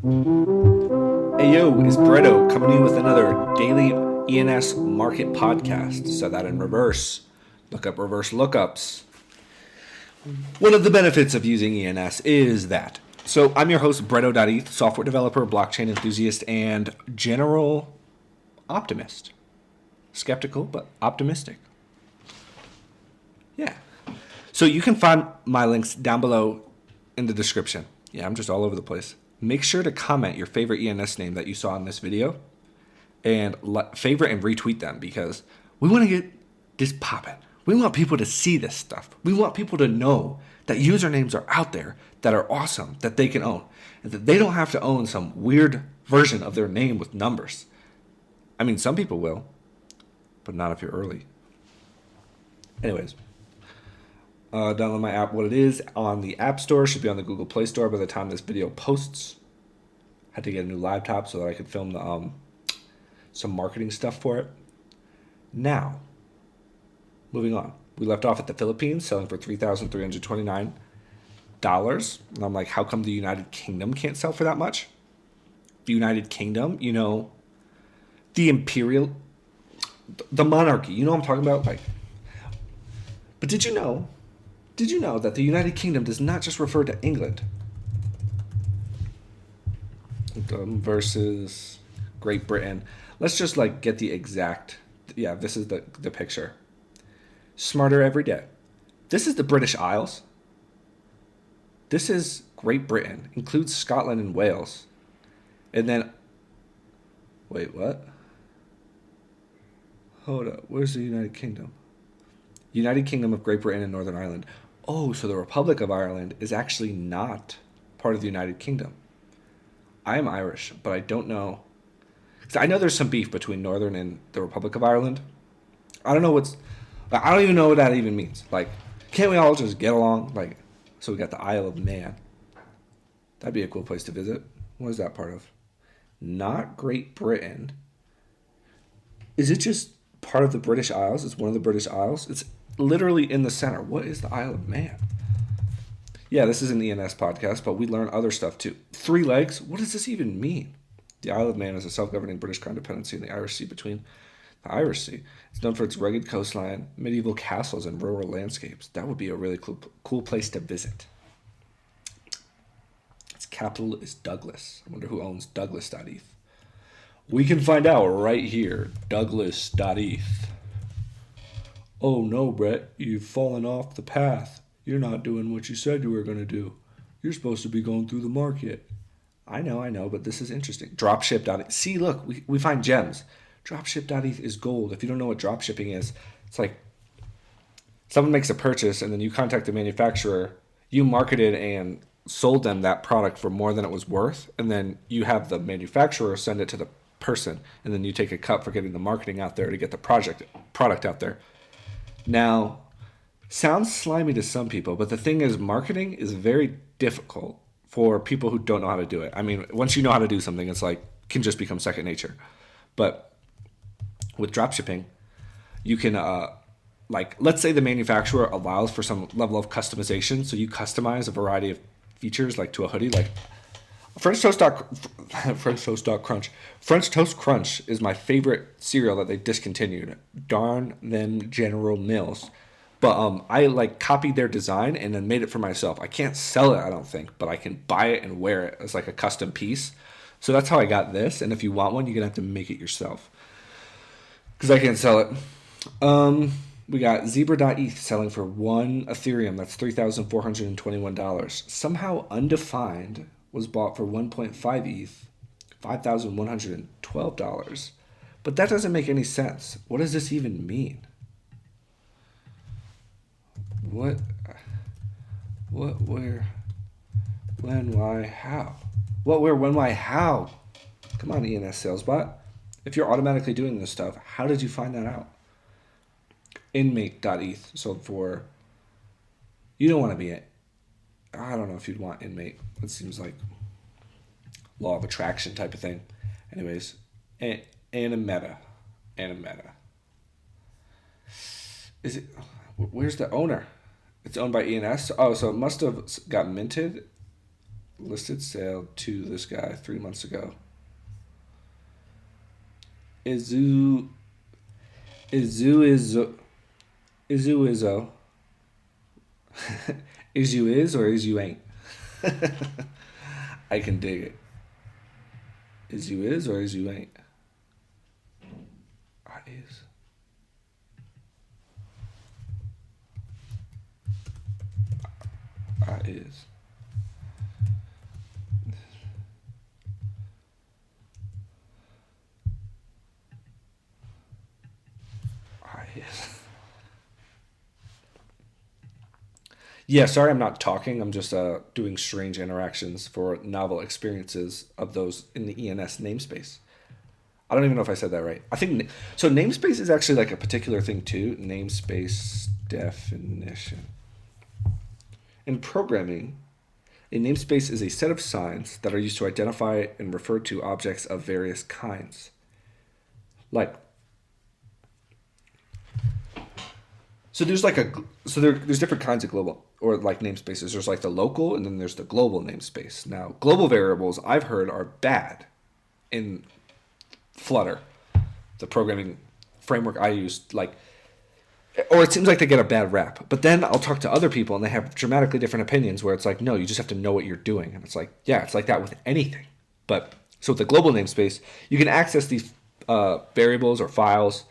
Hey yo, it's Bretto coming in with another daily ENS market podcast. So that in reverse. Look up reverse lookups. One of the benefits of using ENS is that. So I'm your host, Bretto.eth, software developer, blockchain enthusiast, and general optimist. Skeptical, but optimistic. Yeah. So you can find my links down below in the description. Yeah, I'm just all over the place. Make sure to comment your favorite ENS name that you saw in this video and favorite and retweet them because we want to get this popping. We want people to see this stuff. We want people to know that usernames are out there that are awesome, that they can own, and that they don't have to own some weird version of their name with numbers. I mean, some people will, but not if you're early. Anyways. Download my app. What it is on the App Store should be on the Google Play Store by the time this video posts. Had to get a new laptop so that I could film the some marketing stuff for it. Now, moving on. We left off at the Philippines selling for $3,329. And I'm like, how come the United Kingdom can't sell for that much? The United Kingdom, you know, the imperial, the monarchy. You know what I'm talking about? Like, but did you know that the United Kingdom does not just refer to England? Versus Great Britain. Let's just like get the exact. Yeah, this is the picture. Smarter every day. This is the British Isles. This is Great Britain. Includes Scotland and Wales. And then. Wait, what? Hold up. Where's the United Kingdom? United Kingdom of Great Britain and Northern Ireland. Oh, so the Republic of Ireland is actually not part of the United Kingdom. I am Irish, but I don't know. I know there's some beef between Northern and the Republic of Ireland. I don't even know what that even means. Like, can't we all just get along? Like, so we got the Isle of Man. That'd be a cool place to visit. What is that part of? Not Great Britain. Is it just part of the British Isles? It's one of the British Isles. It's literally in the center. What is the Isle of Man? Yeah, this is an ENS podcast, but we learn other stuff too. 3 legs? What does this even mean? The Isle of Man is a self-governing British crown dependency in the Irish Sea between the Irish Sea. It's known for its rugged coastline, medieval castles, and rural landscapes. That would be a really cool place to visit. Its capital is Douglas. I wonder who owns Douglas.eth. We can find out right here. Douglas.eth. Oh no, Brett, you've fallen off the path. You're not doing what you said you were going to do. You're supposed to be going through the market. I know, but this is interesting. Dropship.eth. See, look, we find gems. Dropship.eth is gold. If you don't know what dropshipping is, it's like someone makes a purchase and then you contact the manufacturer, you marketed and sold them that product for more than it was worth, and then you have the manufacturer send it to the person, and then you take a cut for getting the marketing out there to get the product out there. Now, sounds slimy to some people, but the thing is, marketing is very difficult for people who don't know how to do it. I mean, once you know how to do something, it's like can just become second nature. But with dropshipping, you can like, let's say the manufacturer allows for some level of customization, so you customize a variety of features, like to a hoodie, like French Toast Crunch. French Toast Crunch is my favorite cereal that they discontinued. Darn them General Mills. But I like copied their design and then made it for myself. I can't sell it, I don't think, but I can buy it and wear it as like a custom piece. So that's how I got this. And if you want one, you're gonna have to make it yourself, because I can't sell it. We got Zebra.eth selling for 1 Ethereum. That's $3,421. Somehow Undefined was bought for 1.5 ETH, $5,112. But that doesn't make any sense. What does this even mean? What, where, when, why, how? What, where, when, why, how? Come on, ENS SalesBot. If you're automatically doing this stuff, how did you find that out? Inmate.eth sold for, you don't want to be it. I don't know if you'd want Inmate. It seems like law of attraction type of thing. Anyways, Animeta. Is it? Where's the owner? It's owned by ENS. Oh, so it must have got minted listed sale to this guy 3 months ago. Izzo. Izzo. Is you is or is you ain't? I can dig it. Is you is or is you ain't? I is. I is. I is. Yeah, sorry I'm not talking. I'm just doing strange interactions for novel experiences of those in the ENS namespace. I don't even know if I said that right. I think so. Namespace is actually like a particular thing too. Namespace definition. In programming, a namespace is a set of signs that are used to identify and refer to objects of various kinds. Like, so there's there's different kinds of global or like namespaces. There's like the local and then there's the global namespace. Now, global variables I've heard are bad in Flutter, the programming framework I use, like, or it seems like they get a bad rap. But then I'll talk to other people and they have dramatically different opinions where it's like, no, you just have to know what you're doing. And it's like, yeah, it's like that with anything. But so with the global namespace, you can access these variables or files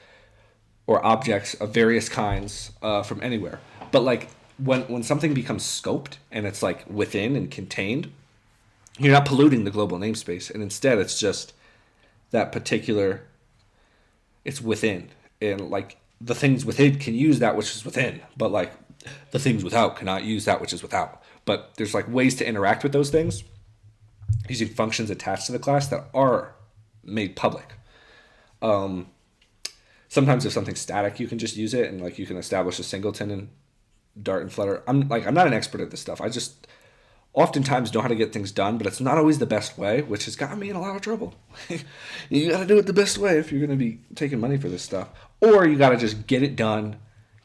or objects of various kinds from anywhere. But like when something becomes scoped and it's like within and contained, you're not polluting the global namespace. And instead it's just that particular, it's within. And like the things within can use that which is within, but like the things without cannot use that which is without. But there's like ways to interact with those things using functions attached to the class that are made public. Sometimes if something's static, you can just use it and like you can establish a singleton in Dart and Flutter. I'm not an expert at this stuff. I just oftentimes know how to get things done, but it's not always the best way, which has gotten me in a lot of trouble. You got to do it the best way if you're going to be taking money for this stuff. Or you got to just get it done,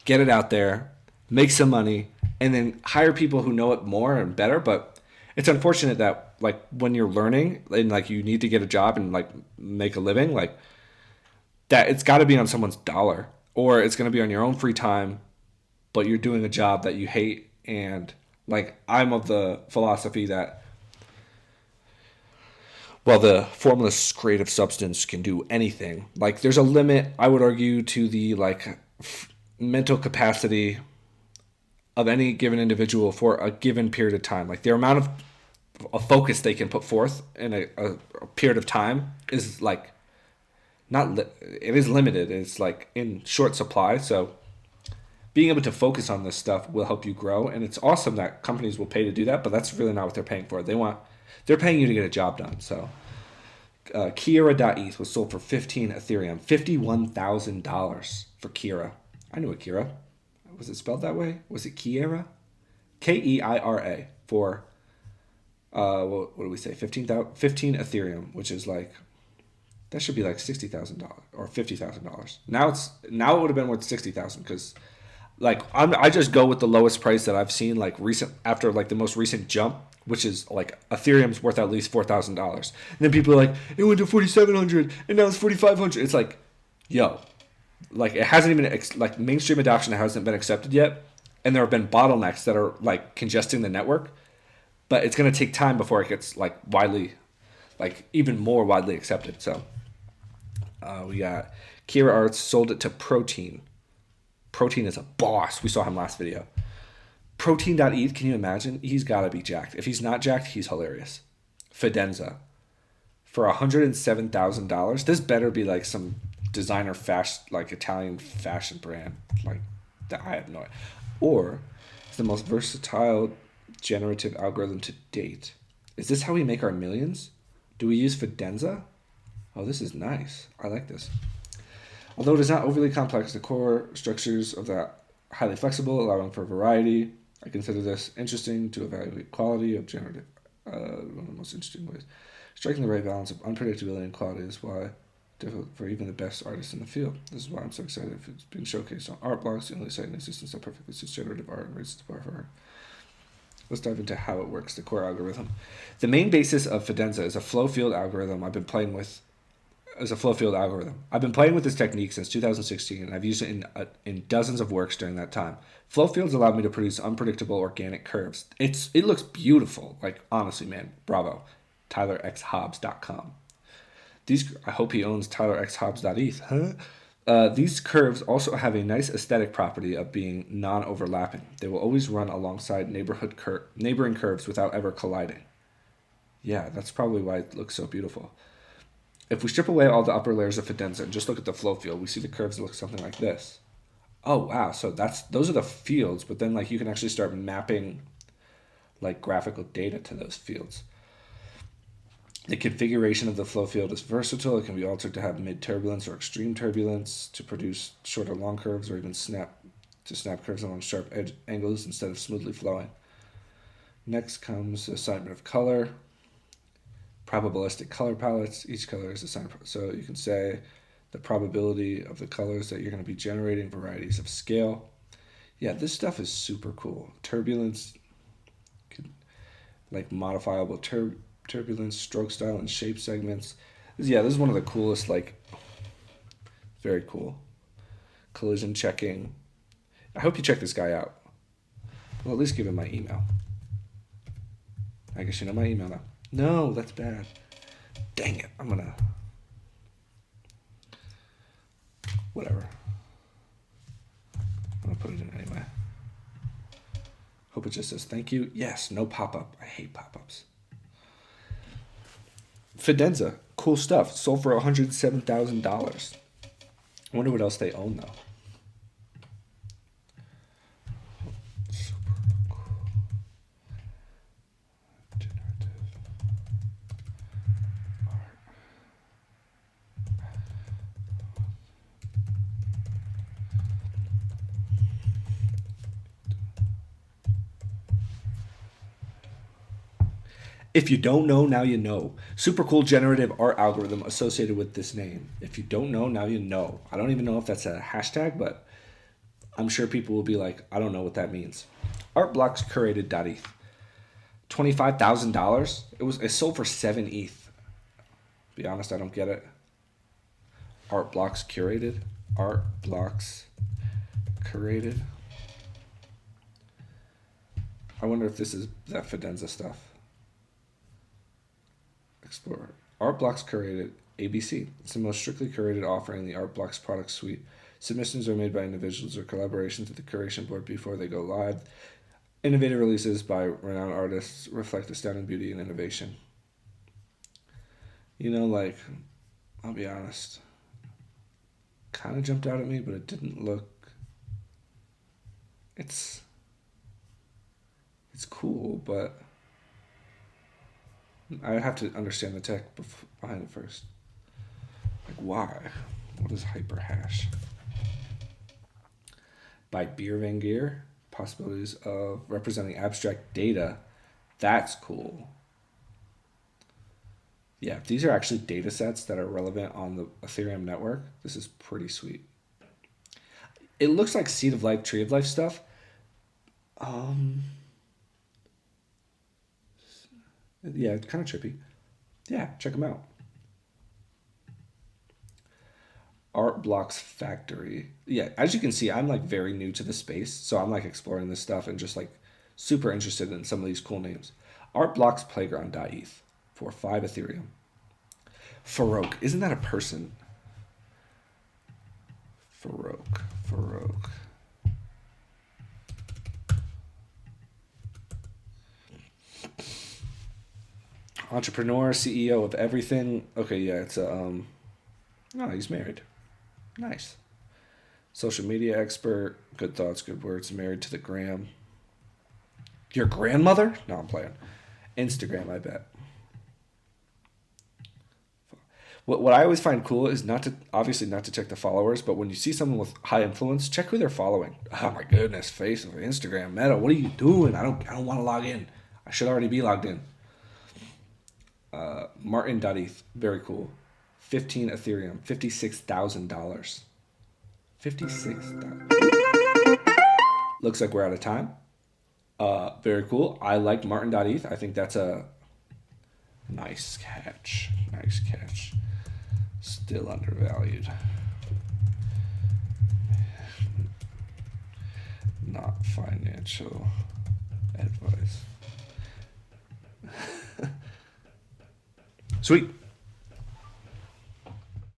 get it out there, make some money, and then hire people who know it more and better. But it's unfortunate that like when you're learning and like you need to get a job and like make a living, like that it's got to be on someone's dollar or it's going to be on your own free time, but you're doing a job that you hate. And like I'm of the philosophy that while the formless creative substance can do anything, like there's a limit, I would argue, to the like mental capacity of any given individual for a given period of time. Like their amount of focus they can put forth in a period of time is like it is limited. It's like in short supply. So being able to focus on this stuff will help you grow. And it's awesome that companies will pay to do that, but that's really not what they're paying for. They're paying you to get a job done. So Kira.eth was sold for 15 Ethereum, $51,000 for Kira. I knew a Kira. Was it spelled that way? Was it Kiera? Keira for what do we say? 15 Ethereum, which is like, that should be like $60,000 or $50,000. Now it would have been worth $60,000 because like I just go with the lowest price that I've seen like recent after like the most recent jump, which is like Ethereum's worth at least $4,000. And then people are like, it went to 4,700 and now it's 4,500. It's like, yo, like it hasn't even like mainstream adoption hasn't been accepted yet, and there have been bottlenecks that are like congesting the network. But it's gonna take time before it gets like widely, like even more widely accepted. So we got Kira Arts sold it to Protein. Protein is a boss. We saw him last video. Protein.eth, can you imagine? He's got to be jacked. If he's not jacked, he's hilarious. Fidenza for $107,000. This better be like some designer fashion, like Italian fashion brand, like that. I have no idea. Or it's the most versatile generative algorithm to date. Is this how we make our millions? Do we use Fidenza? Oh, this is nice. I like this. Although it is not overly complex, the core structures of that highly flexible, allowing for variety. I consider this interesting to evaluate quality of generative. One of the most interesting ways. Striking the right balance of unpredictability and quality is why difficult for even the best artists in the field. This is why I'm so excited if it's being showcased on art blogs, the only site in existence that perfectly suits generative art and raises the bar for art. Let's dive into how it works, the core algorithm. The main basis of Fidenza is a flow field algorithm I've been playing with this technique since 2016, and I've used it in dozens of works during that time. Flow fields allow me to produce unpredictable organic curves. It looks beautiful. Like, honestly, man, bravo. TylerXHobbs.com. I hope he owns TylerXHobbs.eth, huh? These curves also have a nice aesthetic property of being non-overlapping. They will always run alongside neighboring curves without ever colliding. Yeah, that's probably why it looks so beautiful. If we strip away all the upper layers of Fidenza and just look at the flow field, we see the curves look something like this. Oh, wow. So those are the fields, but then like you can actually start mapping like graphical data to those fields. The configuration of the flow field is versatile. It can be altered to have mid-turbulence or extreme turbulence to produce short or long curves, or even snap curves along sharp edge angles instead of smoothly flowing. Next comes assignment of color. Probabilistic color palettes. Each color is assigned. So you can say the probability of the colors that you're going to be generating, varieties of scale. Yeah, this stuff is super cool. Turbulence, like modifiable turbulence, stroke style, and shape segments. Yeah, this is one of the coolest, like, very cool. Collision checking. I hope you check this guy out. Well, at least give him my email. I guess you know my email now. No, that's bad. Dang it. Whatever. I'm gonna put it in anyway. Hope it just says thank you. Yes, no pop-up. I hate pop-ups. Fidenza, cool stuff. Sold for $107,000. I wonder what else they own, though. Super cool. Generative art. If you don't know, now you know. Super cool generative art algorithm associated with this name. If you don't know, now you know. I don't even know if that's a hashtag, but I'm sure people will be like, I don't know what that means. Artblockscurated.eth. $25,000. It sold for 7 ETH. Be honest, I don't get it. Artblocks curated. Artblocks curated. I wonder if this is that Fidenza stuff. Explorer. Artblocks curated. ABC. It's the most strictly curated offering in the Artblocks product suite. Submissions are made by individuals or collaborations with the curation board before they go live. Innovative releases by renowned artists reflect astounding beauty and innovation. You know, like, I'll be honest, kind of jumped out at me, but it didn't look. It's cool, but I have to understand the tech behind it first. Like, why? What is hyperhash? By Beer Van Geer, possibilities of representing abstract data. That's cool. Yeah, these are actually data sets that are relevant on the Ethereum network. This is pretty sweet. It looks like Seed of Life, Tree of Life stuff. Yeah, it's kind of trippy. Yeah, check them out. Art Blocks Factory. Yeah, as you can see, I'm like very new to the space, so I'm like exploring this stuff and just like super interested in some of these cool names. Artblocksplayground.eth for 5 Ethereum. Farouk. Isn't that a person? Farouk. Entrepreneur, CEO of everything. Okay, yeah, it's a no, he's married. Nice. Social media expert, good thoughts, good words, married to the gram. Your grandmother? No, I'm playing. Instagram, I bet. What I always find cool is not to check the followers, but when you see someone with high influence, check who they're following. Oh my goodness, Facebook, Instagram, Meta, what are you doing? I don't want to log in. I should already be logged in. Martin.eth, very cool. 15 Ethereum, $56,000. 56,000. Looks like we're out of time. Very cool. I liked Martin.eth. I think that's a nice catch. Nice catch. Still undervalued. Not financial advice. Sweet.